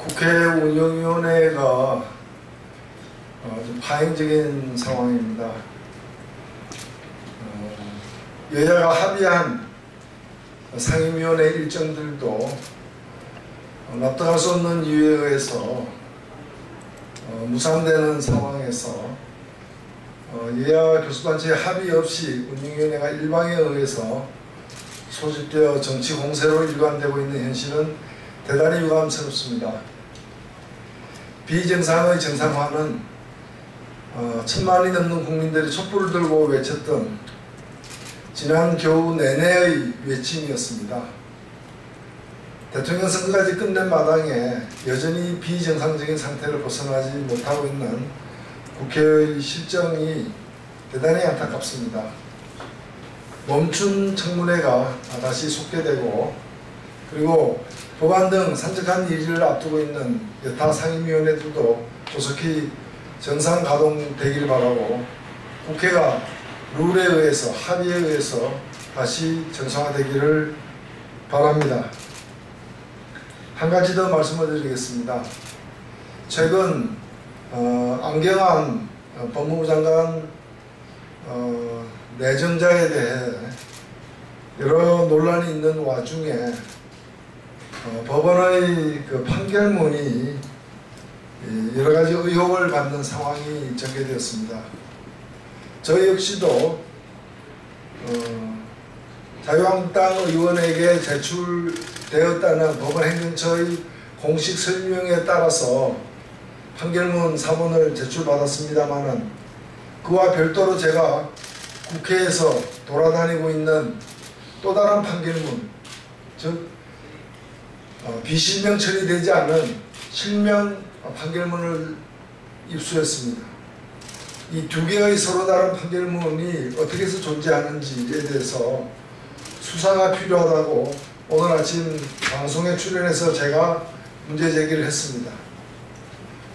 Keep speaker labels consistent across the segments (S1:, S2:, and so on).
S1: 국회 운영위원회가 좀 파행적인 상황입니다. 여야가 합의한 상임위원회 일정들도 납득할 수 없는 이유에 의해서 무산되는 상황에서 여야 교수단체 합의 없이 운영위원회가 일방에 의해서 소집되어 정치 공세로 일관되고 있는 현실은 대단히 유감스럽습니다. 비정상의 정상화는 천만이 넘는 국민들이 촛불을 들고 외쳤던 지난 겨우 내내의 외침이었습니다. 대통령 선거까지 끝낸 마당에 여전히 비정상적인 상태를 벗어나지 못하고 있는 국회의 실정이 대단히 안타깝습니다. 멈춘 청문회가 다시 속개되고, 그리고 법안 등 산적한 일을 앞두고 있는 여타 상임위원회들도 조속히 정상 가동되길 바라고, 국회가 룰에 의해서, 합의에 의해서 다시 정상화되기를 바랍니다. 한 가지 더 말씀을 드리겠습니다. 최근 안경환 법무부 장관 내정자에 대해 여러 논란이 있는 와중에 법원의 그 판결문이 여러 가지 의혹을 받는 상황이 전개되었습니다. 저희 역시도 자유한국당 의원에게 제출되었다는 법원 행정처의 공식 설명에 따라서 판결문 사본을 제출받았습니다마는, 그와 별도로 제가 국회에서 돌아다니고 있는 또 다른 판결문, 즉 비실명 처리되지 않은 실명 판결문을 입수했습니다. 이 두 개의 서로 다른 판결문이 어떻게 해서 존재하는지에 대해서 수사가 필요하다고 오늘 아침 방송에 출연해서 제가 문제 제기를 했습니다.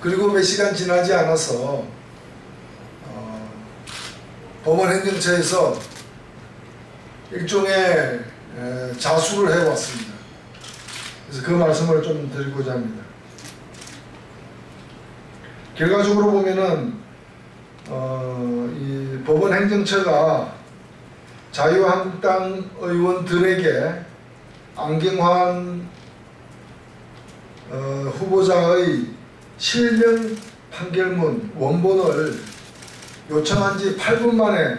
S1: 그리고 몇 시간 지나지 않아서 법원 행정처에서 일종의 자수를 해왔습니다. 그래서 그 말씀을 좀 드리고자 합니다. 결과적으로 보면은 이 법원 행정처가 자유한국당 의원들에게 안경환 후보자의 실명 판결문 원본을 요청한 지 8분 만에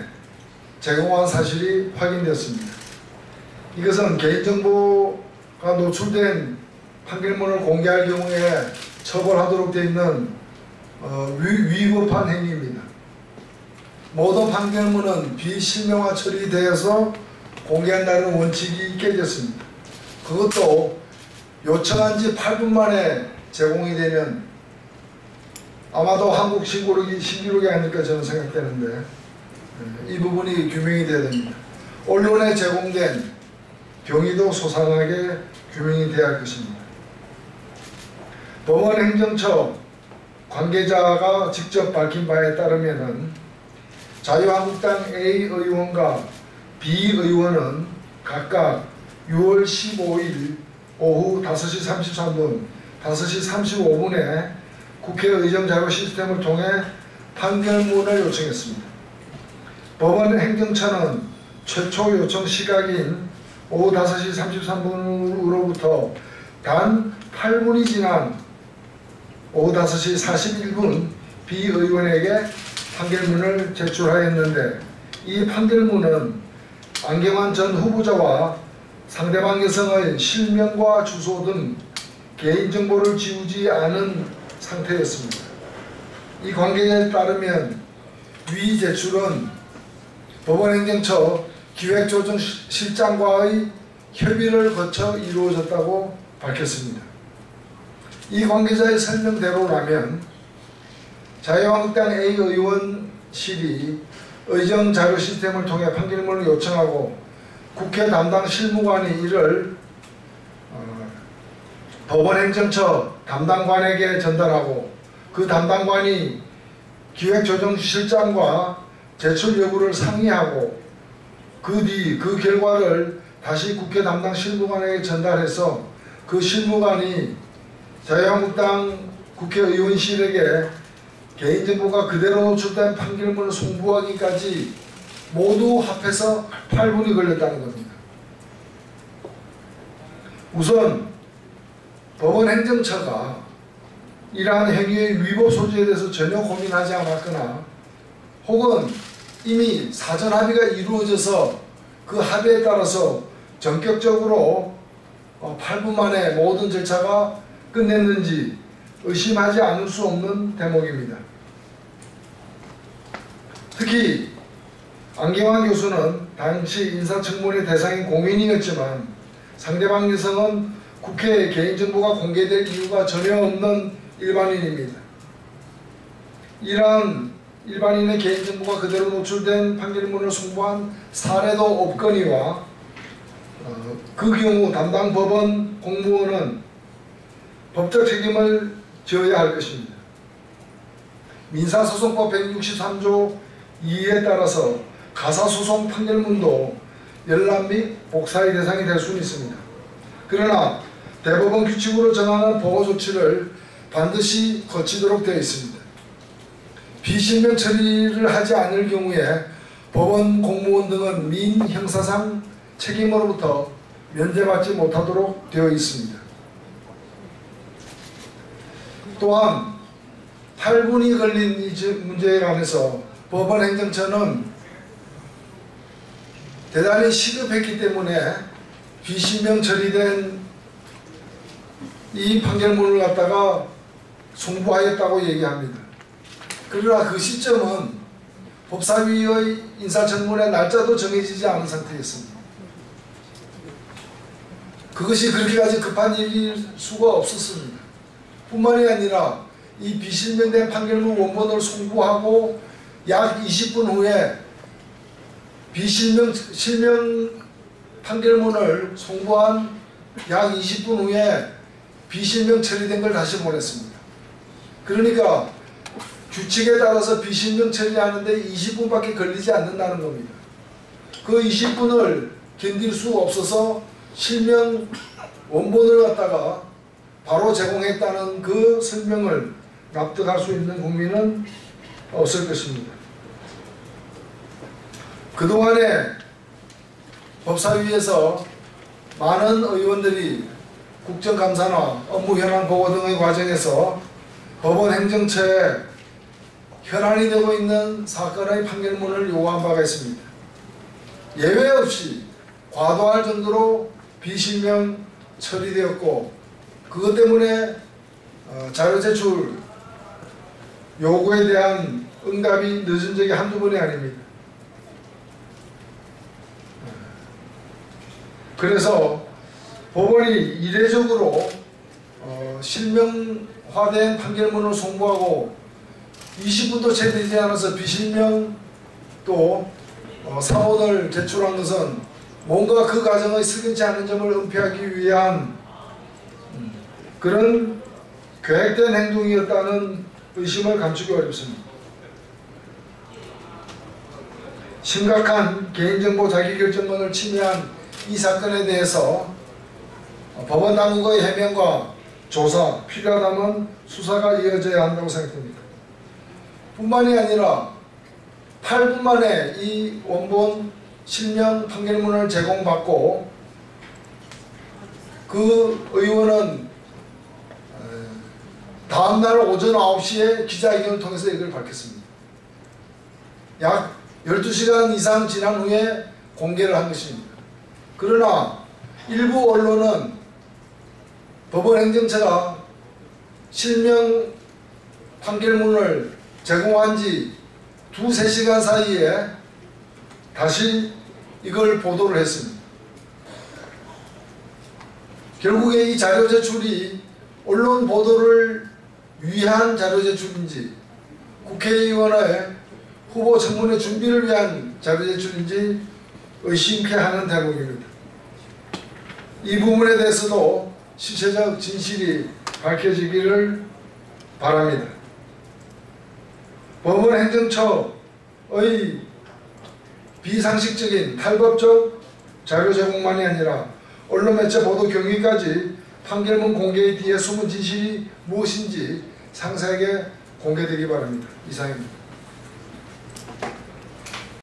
S1: 제공한 사실이 확인되었습니다. 이것은 개인정보가 노출된 판결문을 공개할 경우에 처벌하도록 되어 있는 위법한 행위입니다. 모든 판결문은 비실명화 처리되어서 공개한다는 원칙이 깨졌습니다. 그것도 요청한 지 8분 만에 제공이 되면 아마도 한국 신기록이 아닐까 저는 생각되는데, 이 부분이 규명이 되어야 됩니다. 언론에 제공된 경위도 소상하게 규명이 되어야 할 것입니다. 법원 행정처 관계자가 직접 밝힌 바에 따르면은 자유한국당 A 의원과 B 의원은 각각 6월 15일 오후 5시 33분, 5시 35분에 국회 의정자료 시스템을 통해 판결문을 요청했습니다. 법원 행정처는 최초 요청 시각인 오후 5시 33분으로부터 단 8분이 지난 오후 5시 41분 B 의원에게 판결문을 제출하였는데, 이 판결문은 안경환 전 후보자와 상대방 여성의 실명과 주소 등 개인정보를 지우지 않은 상태였습니다. 이 관계에 따르면 위 제출은 법원행정처 기획조정실장과의 협의를 거쳐 이루어졌다고 밝혔습니다. 이 관계자의 설명대로라면 자유한국당 A 의원실이 의정자료 시스템을 통해 판결문을 요청하고 국회 담당 실무관이 이를 법원행정처 담당관에게 전달하고, 그 담당관이 기획조정실장과 제출 여부를 상의하고, 그 뒤 그 결과를 다시 국회 담당 실무관에게 전달해서 그 실무관이 자유한국당 국회의원실에게 개인정보가 그대로 노출된 판결문을 송부하기까지 모두 합해서 8분이 걸렸다는 겁니다. 우선 법원 행정처가 이러한 행위의 위법 소지에 대해서 전혀 고민하지 않았거나 혹은 이미 사전 합의가 이루어져서 그 합의에 따라서 전격적으로 8분 만에 모든 절차가 끝냈는지 의심하지 않을 수 없는 대목입니다. 특히 안경환 교수는 당시 인사청문회 대상인 공인이었지만 상대방 여성은 국회에 개인정보가 공개될 이유가 전혀 없는 일반인입니다. 이러한 일반인의 개인정보가 그대로 노출된 판결문을 송부한 사례도 없거니와 그 경우 담당 법원 공무원은 법적 책임을 져야 할 것입니다. 민사소송법 163조 2에 따라서 가사소송 판결문도 열람 및 복사의 대상이 될 수는 있습니다. 그러나 대법원 규칙으로 정하는 보호 조치를 반드시 거치도록 되어 있습니다. 비실명 처리를 하지 않을 경우에 법원 공무원 등은 민형사상 책임으로부터 면제받지 못하도록 되어 있습니다. 또한 8분이 걸린 이 문제에 관해서 법원 행정처는 대단히 시급했기 때문에 비실명 처리된 이 판결문을 갖다가 송부하였다고 얘기합니다. 그러나 그 시점은 법사위의 인사청문회 날짜도 정해지지 않은 상태였습니다. 그것이 그렇게까지 급한 일일 수가 없었습니다. 뿐만이 아니라 이 비실명된 판결문 원본을 송부하고 약 20분 후에 실명 판결문을 송부한 약 20분 후에 비실명 처리된 걸 다시 보냈습니다. 그러니까 규칙에 따라서 비실명 처리하는데 20분밖에 걸리지 않는다는 겁니다. 그 20분을 견딜 수 없어서 실명 원본을 갖다가 바로 제공했다는 그 설명을 납득할 수 있는 국민은 없을 것입니다. 그동안에 법사위에서 많은 의원들이 국정감사나 업무 현안 보고 등의 과정에서 법원 행정처에 현안이 되고 있는 사건의 판결문을 요구한 바가 있습니다. 예외 없이 과도할 정도로 비실명 처리되었고 그것 때문에 자료 제출 요구에 대한 응답이 늦은 적이 한두 번이 아닙니다. 그래서 법원이 이례적으로 실명화된 판결문을 송부하고 20분도 채 되지 않아서 비실명 또 사본을 제출한 것은 뭔가 그 과정의 석연치 않은 점을 은폐하기 위한 그런 계획된 행동이었다는 의심을 감추기 어렵습니다. 심각한 개인정보 자기결정권을 침해한 이 사건에 대해서 법원 당국의 해명과 조사, 필요하다면 수사가 이어져야 한다고 생각됩니다. 뿐만이 아니라 8분 만에 이 원본 실명 판결문을 제공받고 그 의원은 다음날 오전 9시에 기자회견을 통해서 이걸 밝혔습니다. 약 12시간 이상 지난 후에 공개를 한 것입니다. 그러나 일부 언론은 법원 행정처가 실명 판결문을 제공한 지 2~3시간 사이에 다시 이걸 보도를 했습니다. 결국에 이 자료 제출이 언론 보도를 위한 자료 제출인지 국회의원의 후보 청문회 준비를 위한 자료 제출인지 의심케 하는 대목입니다. 이 부분에 대해서도 실체적 진실이 밝혀지기를 바랍니다. 법원 행정처의 비상식적인 탈법적 자료 제공만이 아니라 언론 매체 보도 경위까지 판결문 공개의 뒤에 숨은 진실이 무엇인지 상세하게 공개되기 바랍니다. 이상입니다.